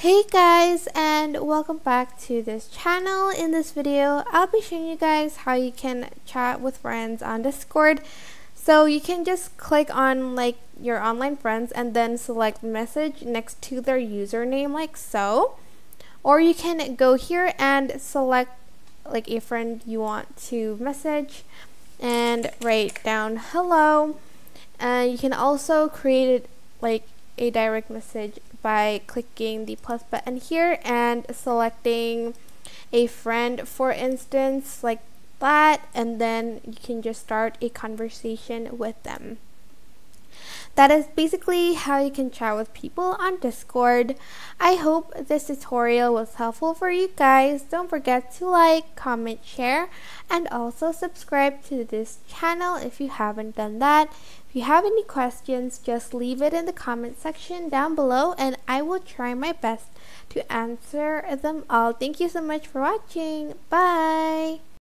Hey guys, and welcome back to this channel. In this video I'll be showing you guys how you can chat with friends on Discord. So you can just click on like your online friends and then select message next to their username like so, or you can go here and select like a friend you want to message and write down hello. And you can also create it like a direct message by clicking the plus button here and selecting a friend, for instance, like that, and then you can just start a conversation with them. That is basically how you can chat with people on Discord. I hope this tutorial was helpful for you guys. Don't forget to like, comment, share, and also subscribe to this channel if you haven't done that. If you have any questions, just leave it in the comment section down below and I will try my best to answer them all. Thank you so much for watching. Bye!